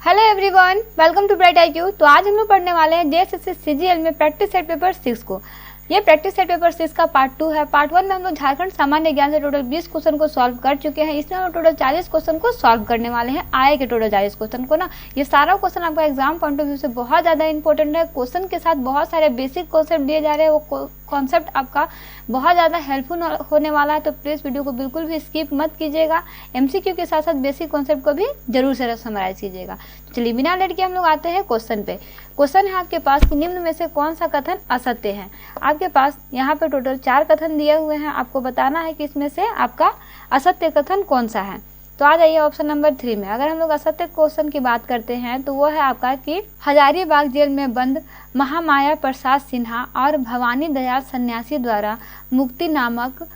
Hello everyone, welcome to bright IQ। तो आज हम लोग पढ़ने वाले हैं JSSC CGL में प्रैक्टिस सेट पेपर 6 को। ये प्रैक्टिस सेट पेपर 6 का पार्ट 2 है। पार्ट 1 में हम लोग झारखंड सामान्य ज्ञान से टोटल 20 क्वेश्चन को सॉल्व कर चुके हैं। इसमें हम टोटल 40 क्वेश्चन को सॉल्व करने वाले हैं। आए के टोटल 40 क्वेश्चन को ना, ये सारा क्वेश्चन आपका एग्जाम पॉइंट ऑफ व्यू से बहुत ज़्यादा इंपॉर्टेंट है। क्वेश्चन के साथ बहुत सारे बेसिक कॉन्सेप्ट दिए जा रहे हैं, वो कॉन्सेप्ट आपका बहुत ज़्यादा हेल्पफुल होने वाला है। तो प्लीज़ वीडियो को बिल्कुल भी स्किप मत कीजिएगा। MCQ के साथ साथ बेसिक कॉन्सेप्ट को भी जरूर से समराइज कीजिएगा। चलिए बिना लेट के हम लोग आते हैं क्वेश्चन पे। क्वेश्चन है आपके पास कि निम्न में से कौन सा कथन असत्य है। आपके पास यहाँ पे टोटल 4 कथन दिए हुए हैं, आपको बताना है कि इसमें से आपका असत्य कथन कौन सा है। तो आ जाइए ऑप्शन नंबर 3 में। अगर हम लोग असत्य क्वेश्चन की बात करते हैं तो वो है आपका कि हजारीबाग जेल में बंद महामाया प्रसाद सिन्हा और भवानी दयाल सन्यासी द्वारा मुक्ति नामक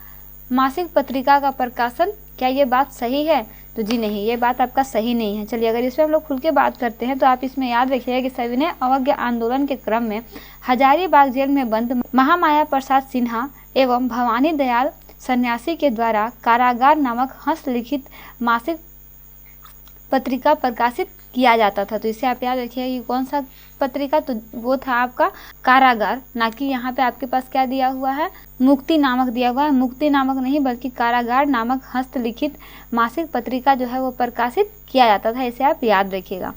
मासिक पत्रिका का प्रकाशन, क्या ये बात सही है? तो जी नहीं, ये बात आपका सही नहीं है। चलिए अगर इसमें हम लोग खुल के बात करते हैं तो आप इसमें याद रखिएगा कि सविनय अवज्ञा आंदोलन के क्रम में हजारीबाग जेल में बंद महामाया प्रसाद सिन्हा एवं भवानी दयाल सन्यासी के द्वारा कारागार नामक हस्तलिखित मासिक पत्रिका प्रकाशित किया जाता था। तो इसे आप याद रखिएगा कि कौन सा पत्रिका, तो वो था आपका कारागार, ना कि यहाँ पे आपके पास क्या दिया हुआ है, मुक्ति नामक दिया हुआ है। मुक्ति नामक नहीं बल्कि कारागार नामक हस्तलिखित मासिक पत्रिका जो है वो प्रकाशित किया जाता था। इसे आप याद रखिएगा।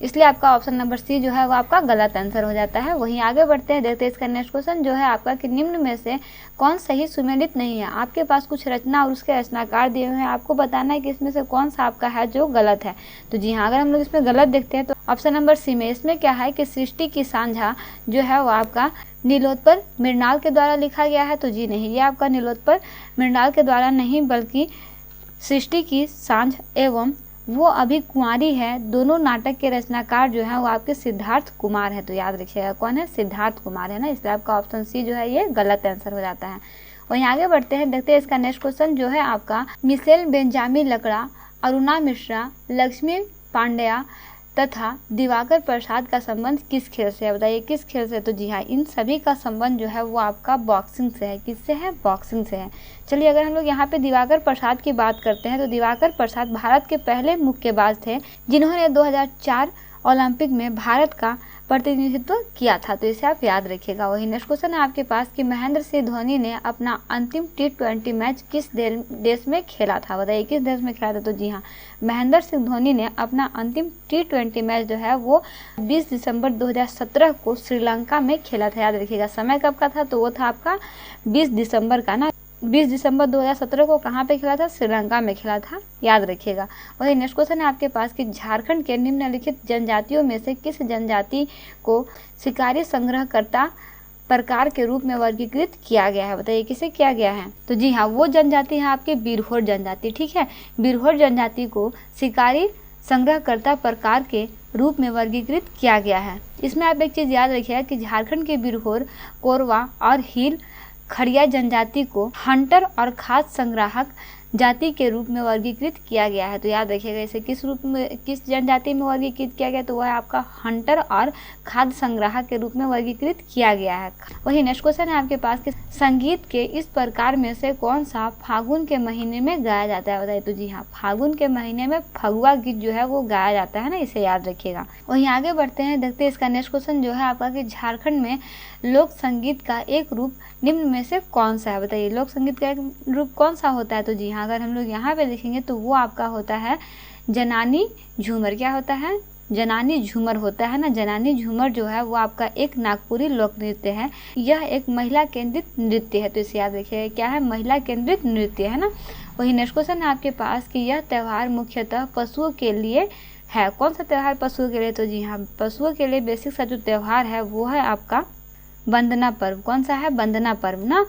इसलिए आपका ऑप्शन नंबर सी जो है वो आपका गलत आंसर हो जाता है। वहीं आगे बढ़ते हैं, देखते हैं इसका नेक्स्ट क्वेश्चन जो है आपका कि निम्न में से कौन सही सुमेलित नहीं है। आपके पास कुछ रचना और उसके रचनाकार दिए हुए हैं, आपको बताना है कि इसमें से कौन सा आपका है जो गलत है। तो जी हाँ, अगर हम लोग इसमें गलत देखते हैं तो ऑप्शन नंबर सी में इसमें क्या है कि सृष्टि की सांझा जो है वो आपका नीलोत्पल मृणाल के द्वारा लिखा गया है। तो जी नहीं, ये आपका नीलोत्पल मृणाल के द्वारा नहीं बल्कि सृष्टि की सांझ एवं वो अभी कुंवारी है, दोनों नाटक के रचनाकार जो है वो आपके सिद्धार्थ कुमार है। तो याद रखिएगा कौन है, सिद्धार्थ कुमार है ना। इसलिए आपका ऑप्शन सी जो है ये गलत आंसर हो जाता है। वहीं आगे बढ़ते हैं, देखते हैं इसका नेक्स्ट क्वेश्चन जो है आपका मिशेल बेंजामिन लकड़ा, अरुणा मिश्रा, लक्ष्मी पांड्या तथा दिवाकर प्रसाद का संबंध किस खेल से है? बताइए किस खेल से? तो जी हाँ, इन सभी का संबंध जो है वो आपका बॉक्सिंग से है। किससे है? बॉक्सिंग से है। चलिए अगर हम लोग यहाँ पे दिवाकर प्रसाद की बात करते हैं तो दिवाकर प्रसाद भारत के पहले मुक्केबाज थे जिन्होंने 2004 ओलंपिक में भारत का प्रतिनिधित्व किया था। तो इसे आप याद रखिएगा। वही नेक्स्ट क्वेश्चन है आपके पास कि महेंद्र सिंह धोनी ने अपना अंतिम T20 मैच किस देश में खेला था? बताइए किस देश में खेला था? तो जी हाँ, महेंद्र सिंह धोनी ने अपना अंतिम T20 मैच जो है वो 20 दिसंबर 2017 को श्रीलंका में खेला था। याद रखिएगा समय कब का था? तो वो था आपका 20 दिसंबर का ना। 20 दिसंबर 2017 को कहाँ पे खेला था? श्रीलंका में खेला था, याद रखिएगा। वही नेक्स्ट क्वेश्चन है आपके पास कि झारखंड के निम्नलिखित जनजातियों में से किस जनजाति को शिकारी संग्रहकर्ता प्रकार के रूप में वर्गीकृत किया गया है? बताइए किसे किया गया है? तो जी हाँ, वो जनजाति है आपकी बिरहोर जनजाति। ठीक है, बिरहोर जनजाति को शिकारी संग्रहकर्ता प्रकार के रूप में वर्गीकृत किया गया है। इसमें आप एक चीज़ याद रखिएगा कि झारखंड के बिरहोर, कोरवा और हील खड़िया जनजाति को हंटर और खाद्य संग्राहक जाति के रूप में वर्गीकृत किया गया है। तो याद रखिएगा इसे किस रूप में, किस जनजाति में वर्गीकृत किया गया? तो वह आपका हंटर और खाद्य संग्राहक के रूप में वर्गीकृत किया गया है। वही नेक्स्ट क्वेश्चन है आपके पास कि संगीत के इस प्रकार में से कौन सा फागुन के महीने में गाया जाता है? बताइए। तो जी हाँ, फागुन के महीने में फगुआ गीत जो है वो गाया जाता है ना, इसे याद रखिएगा। वहीं आगे बढ़ते हैं, देखते हैं इसका नेक्स्ट क्वेश्चन जो है आपका कि झारखंड में लोक संगीत का एक रूप निम्न में से कौन सा है? बताइए लोक संगीत का एक रूप कौन सा होता है? तो जी हाँ, अगर हम लोग यहाँ पे देखेंगे तो वो आपका होता है जनानी झूमर। क्या होता है? जनानी झूमर होता है ना। जनानी झूमर जो है वो आपका एक नागपुरी लोक नृत्य है। यह एक महिला केंद्रित नृत्य है। तो इसे याद रखिएगा क्या है? महिला केंद्रित नृत्य है ना। वही नेक्स्ट क्वेश्चन है आपके पास कि यह त्यौहार मुख्यतः पशुओं के लिए है। कौन सा त्यौहार पशुओं के लिए? तो जी हाँ, पशुओं के लिए बेसिक सा जो त्यौहार है वो है आपका वंदना पर्व। कौन सा है? वंदना पर्व ना।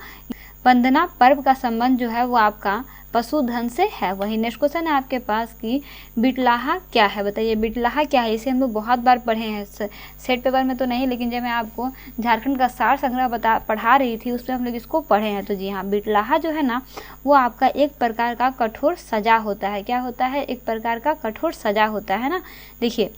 वंदना पर्व का संबंध जो है वो आपका पशुधन से है। वही नेक्स्ट क्वेश्चन है आपके पास कि बिटलाहा क्या है? बताइए बिटलाहा क्या है? इसे हम लोग बहुत बार पढ़े हैं सेट पेपर में तो नहीं, लेकिन जब मैं आपको झारखंड का सार संग्रह पढ़ा रही थी उसमें हम लोग इसको पढ़े हैं। तो जी हाँ, बिटलाहा जो है ना वो आपका एक प्रकार का कठोर सजा होता है। क्या होता है? एक प्रकार का कठोर सजा होता है ना। देखिए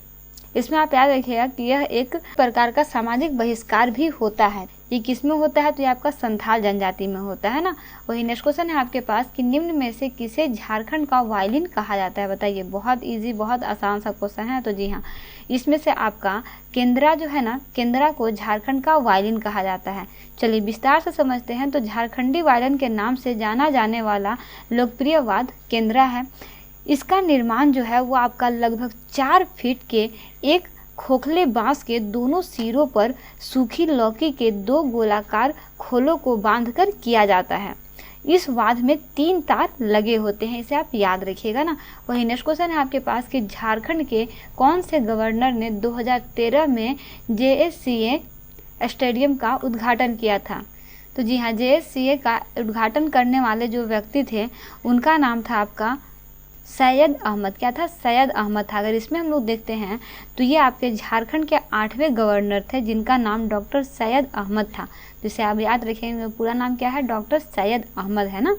इसमें आप याद रखिएगा कि यह एक प्रकार का सामाजिक बहिष्कार भी होता है। ये किस में होता है? तो ये आपका संथाल जनजाति में होता है ना। वही नेक्स्ट क्वेश्चन है आपके पास कि निम्न में से किसे झारखंड का वायलिन कहा जाता है? बताइए। बहुत इजी, बहुत आसान सा क्वेश्चन है। तो जी हाँ, इसमें से आपका केंद्रा जो है ना, केंद्रा को झारखंड का वायलिन कहा जाता है। चलिए विस्तार से समझते हैं। तो झारखंडी वायलिन के नाम से जाना जाने वाला लोकप्रिय वाद्य केंद्रा है। इसका निर्माण जो है वो आपका लगभग 4 फीट के एक खोखले बांस के दोनों सिरों पर सूखी लौकी के 2 गोलाकार खोलों को बांधकर किया जाता है। इस वाद्य में 3 तार लगे होते हैं, इसे आप याद रखिएगा ना। वही नेक्स्ट क्वेश्चन है आपके पास कि झारखंड के कौन से गवर्नर ने 2013 में JSCA स्टेडियम का उद्घाटन किया था? तो जी हाँ, JSCA का उद्घाटन करने वाले जो व्यक्ति थे उनका नाम था आपका सैयद अहमद। क्या था? सैयद अहमद था। अगर इसमें हम लोग देखते हैं तो ये आपके झारखंड के 8वें गवर्नर थे जिनका नाम डॉक्टर सैयद अहमद था। जिसे आप याद रखेंगे, पूरा नाम क्या है? डॉक्टर सैयद अहमद है ना।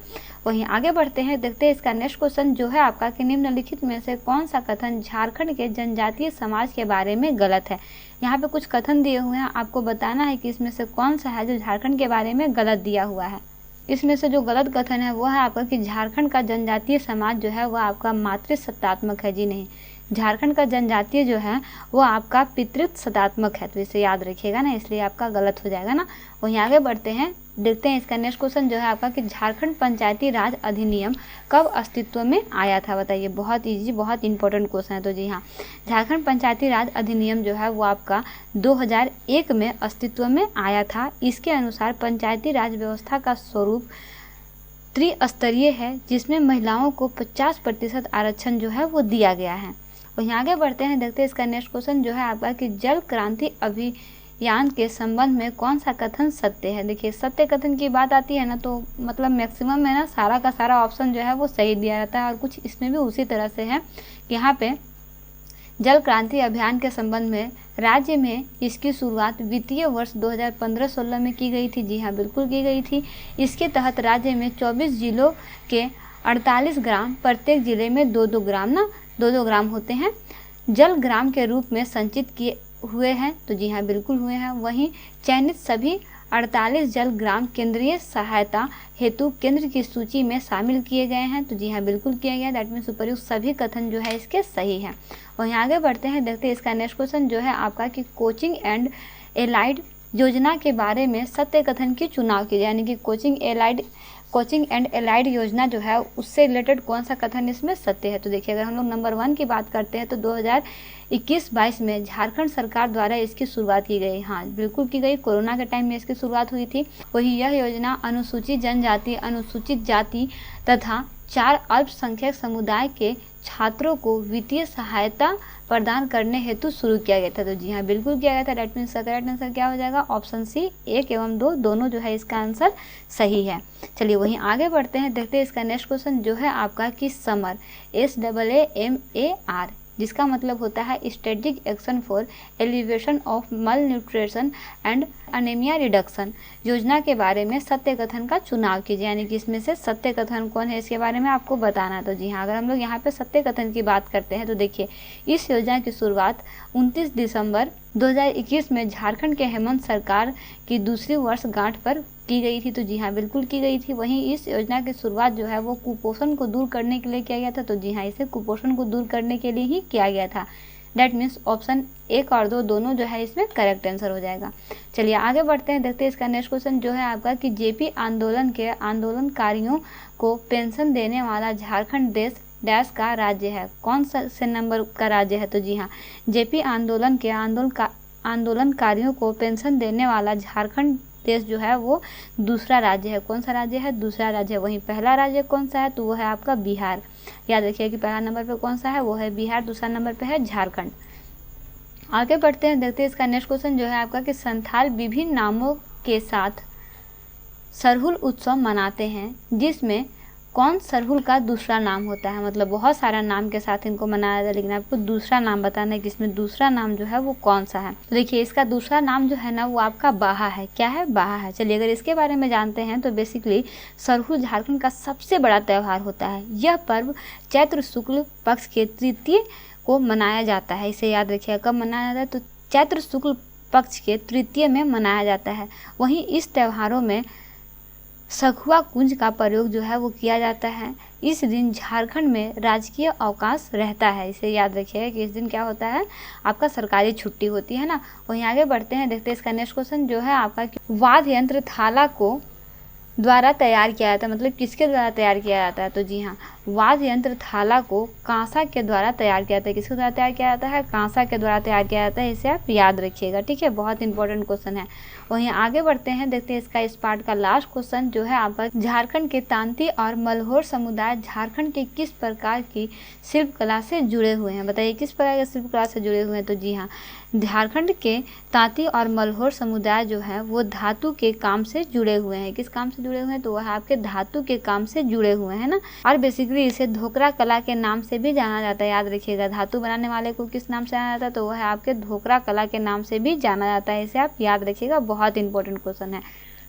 वहीं आगे बढ़ते हैं, देखते हैं इसका नेक्स्ट क्वेश्चन जो है आपका कि निम्नलिखित में से कौन सा कथन झारखंड के जनजातीय समाज के बारे में गलत है? यहाँ पे कुछ कथन दिए हुए हैं, आपको बताना है कि इसमें से कौन सा है जो झारखंड के बारे में गलत दिया हुआ है। इसमें से जो गलत कथन है वो है आपका कि झारखंड का जनजातीय समाज जो है वह आपका मातृसत्तात्मक है। जी नहीं, झारखंड का जनजातीय जो है वो आपका पितृसत्तात्मक है। तो इसे याद रखिएगा ना, इसलिए आपका गलत हो जाएगा ना। वहीं आगे बढ़ते हैं, देखते हैं इसका नेक्स्ट क्वेश्चन जो है आपका कि झारखंड पंचायती राज अधिनियम कब अस्तित्व में आया था? बताइए। बहुत इजी, बहुत इंपॉर्टेंट क्वेश्चन है। तो जी हाँ, झारखंड पंचायती राज अधिनियम जो है वो आपका 2001 में अस्तित्व में आया था। इसके अनुसार पंचायती राज व्यवस्था का स्वरूप त्रिस्तरीय है, जिसमें महिलाओं को 50% आरक्षण जो है वो दिया गया है। वहीं आगे बढ़ते हैं, देखते हैं इसका नेक्स्ट क्वेश्चन जो है आपका कि जल क्रांति अभियान के संबंध में कौन सा कथन सत्य है? देखिए, सत्य कथन की बात आती है ना तो मतलब मैक्सिमम में ना सारा का सारा ऑप्शन जो है वो सही दिया जाता है, और कुछ इसमें भी उसी तरह से है कि यहाँ पे जल क्रांति अभियान के संबंध में राज्य में इसकी शुरुआत वित्तीय वर्ष 2015-16 में की गई थी। जी हाँ, बिल्कुल की गई थी। इसके तहत राज्य में 24 जिलों के 48 ग्राम, प्रत्येक जिले में 2-2 ग्राम ना 2-2 ग्राम होते हैं, जल ग्राम के रूप में संचित किए हुए हैं। तो जी हाँ, बिल्कुल हुए हैं। वहीं चयनित सभी 48 जल ग्राम केंद्रीय सहायता हेतु केंद्र की सूची में शामिल किए गए हैं। तो जी हाँ, बिल्कुल किया गया। दैट मीन्स उपर्युक्त सभी कथन जो है इसके सही है। वहीं आगे बढ़ते हैं, देखते हैं इसका नेक्स्ट क्वेश्चन जो है आपका कि कोचिंग एंड एलाइड योजना के बारे में सत्य कथन की चुनाव कीजिए। यानी कि कोचिंग एंड एलाइड योजना जो है उससे रिलेटेड कौन सा कथन इसमें सत्य है? तो देखिए, अगर हम लोग नंबर 1 की बात करते हैं तो 2021-22 में झारखंड सरकार द्वारा इसकी शुरुआत की गई। हाँ, बिल्कुल की गई। कोरोना के टाइम में इसकी शुरुआत हुई थी। वही यह योजना अनुसूचित जनजाति, अनुसूचित जाति तथा 4 अल्पसंख्यक समुदाय के छात्रों को वित्तीय सहायता प्रदान करने हेतु शुरू किया गया था। तो जी हाँ, बिल्कुल किया गया था। दैट मीन्स करेक्ट आंसर क्या हो जाएगा? ऑप्शन सी, 1 एवं 2 दोनों जो है इसका आंसर सही है। चलिए वहीं आगे बढ़ते हैं, देखते हैं इसका नेक्स्ट क्वेश्चन जो है आपका कि समर SAAMAR जिसका मतलब होता है strategic action for elevation of मल न्यूट्रिशन एंड अनेमिया रिडक्शन योजना के बारे में सत्य कथन का चुनाव कीजिए। यानी कि इसमें से सत्य कथन कौन है इसके बारे में आपको बताना है। तो जी हाँ, अगर हम लोग यहाँ पे सत्य कथन की बात करते हैं तो देखिए, इस योजना की शुरुआत 29 दिसंबर 2021 में झारखंड के हेमंत सरकार की दूसरी वर्षगांठ पर की गई थी। तो जी हाँ, बिल्कुल की गई थी। वहीं इस योजना की शुरुआत जो है वो कुपोषण को दूर करने के लिए किया गया था। तो जी हाँ, इसे कुपोषण को दूर करने के लिए ही किया गया था। दैट मीन्स ऑप्शन 1 और 2 दोनों जो है इसमें करेक्ट आंसर हो जाएगा। चलिए आगे बढ़ते हैं, देखते हैं इसका नेक्स्ट क्वेश्चन जो है आपका कि जेपी आंदोलन के आंदोलनकारियों को पेंशन देने वाला झारखंड देश डैश का राज्य है। कौन सा से नंबर का राज्य है? तो जी हाँ, जेपी आंदोलन के आंदोलनकारियों को पेंशन देने वाला झारखंड देश जो है वो दूसरा राज्य है। कौन सा राज्य है? दूसरा राज्य है। वहीं पहला राज्य कौन सा है? तो वो है आपका बिहार। याद रखिए कि पहला नंबर पे कौन सा है? वो है बिहार। दूसरा नंबर पे है झारखंड। आगे बढ़ते हैं, देखते हैं इसका नेक्स्ट क्वेश्चन जो है आपका कि संथाल विभिन्न नामों के साथ सरहुल उत्सव मनाते हैं, जिसमें कौन सरहुल का दूसरा नाम होता है? मतलब बहुत सारा नाम के साथ इनको मनाया जाता है, लेकिन आपको दूसरा नाम बताना है कि इसमें दूसरा नाम जो है वो कौन सा है। तो देखिए, इसका दूसरा नाम जो है ना वो आपका बाहा है। क्या है? बाहा है। चलिए अगर इसके बारे में जानते हैं तो बेसिकली सरहुल झारखंड का सबसे बड़ा त्यौहार होता है। यह पर्व चैत्र शुक्ल पक्ष के तृतीय को मनाया जाता है। इसे याद रखिएगा, कब मनाया जाता है? तो चैत्र शुक्ल पक्ष के तृतीय में मनाया जाता है। वहीं इस त्योहारों में सखुआ कुंज का प्रयोग जो है वो किया जाता है। इस दिन झारखंड में राजकीय अवकाश रहता है। इसे याद रखिएगा कि इस दिन क्या होता है, आपका सरकारी छुट्टी होती है ना। वहीं आगे बढ़ते हैं, देखते हैं इसका नेक्स्ट क्वेश्चन जो है आपका, वाद्य यंत्र थाला को द्वारा तैयार किया जाता है, मतलब किसके द्वारा तैयार किया जाता है? तो जी हाँ, वाद्य यंत्र थाला को कांसा के द्वारा तैयार किया जाता है। किसके द्वारा तैयार किया जाता है? कांसा के द्वारा तैयार किया जाता है। इसे आप याद रखिएगा, ठीक है, बहुत इंपॉर्टेंट क्वेश्चन है। वहीं आगे बढ़ते हैं, देखते हैं इसका इस पार्ट का लास्ट क्वेश्चन जो है आपका, झारखंड के तांती और मल्होर समुदाय झारखंड के किस प्रकार की शिल्प कला से जुड़े हुए हैं? बताइए किस प्रकार के शिल्प कला से जुड़े हुए हैं? तो जी हाँ, झारखंड के तांती और मल्होर समुदाय जो है वो धातु के काम से जुड़े हुए हैं। किस काम से जुड़े हुए हैं? तो वह आपके धातु के काम से जुड़े हुए हैं ना। और बेसिकली इसे धोकरा कला के नाम से भी जाना जाता है। याद रखिएगा, धातु बनाने वाले को किस नाम से जाना जाता है? तो वह आपके धोकरा कला के नाम से भी जाना जाता है। इसे आप याद रखिएगा, बहुत इंपॉर्टेंट क्वेश्चन है।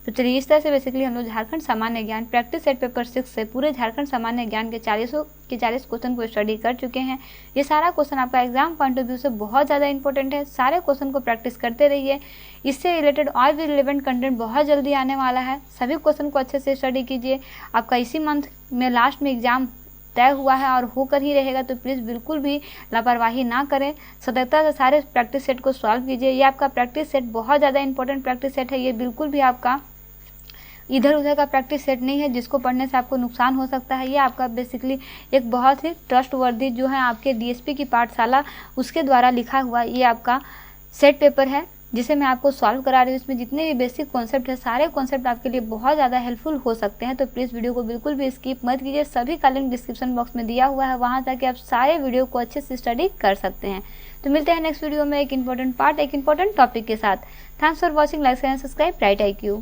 तो चलिए, इस तरह से बेसिकली हम लोग झारखंड सामान्य ज्ञान प्रैक्टिस सेट पेपर 6 से पूरे झारखंड सामान्य ज्ञान के 40 क्वेश्चन को स्टडी कर चुके हैं। ये सारा क्वेश्चन आपका एग्जाम पॉइंट ऑफ व्यू से बहुत ज़्यादा इंपॉर्टेंट है। सारे क्वेश्चन को प्रैक्टिस करते रहिए। इससे रिलेटेड और भी रिलेवेंट कंटेंट बहुत जल्दी आने वाला है। सभी क्वेश्चन को अच्छे से स्टडी कीजिए। आपका इसी मंथ में लास्ट में एग्जाम तय हुआ है और होकर ही रहेगा, तो प्लीज़ बिल्कुल भी लापरवाही ना करें। सतर्कता से सारे प्रैक्टिस सेट को सॉल्व कीजिए। ये आपका प्रैक्टिस सेट बहुत ज़्यादा इंपॉर्टेंट प्रैक्टिस सेट है। ये बिल्कुल भी आपका इधर उधर का प्रैक्टिस सेट नहीं है जिसको पढ़ने से आपको नुकसान हो सकता है। ये आपका बेसिकली एक बहुत ही ट्रस्टवर्दी जो है आपके डीएसपी की पाठशाला उसके द्वारा लिखा हुआ ये आपका सेट पेपर है, जिसे मैं आपको सॉल्व करा रही हूँ। इसमें जितने भी बेसिक कॉन्सेप्ट है, सारे कॉन्सेप्ट आपके लिए बहुत ज़्यादा हेल्पफुल हो सकते हैं। तो प्लीज़ वीडियो को बिल्कुल भी स्किप मत कीजिए। सभी का लिंक डिस्क्रिप्शन बॉक्स में दिया हुआ है, वहाँ जाके आप सारे वीडियो को अच्छे से स्टडी कर सकते हैं। तो मिलते हैं नेक्स्ट वीडियो में एक इंपॉर्टेंट पार्ट, एक इंपॉर्टेंट टॉपिक के साथ। Thanks for watching, like and subscribe bright IQ।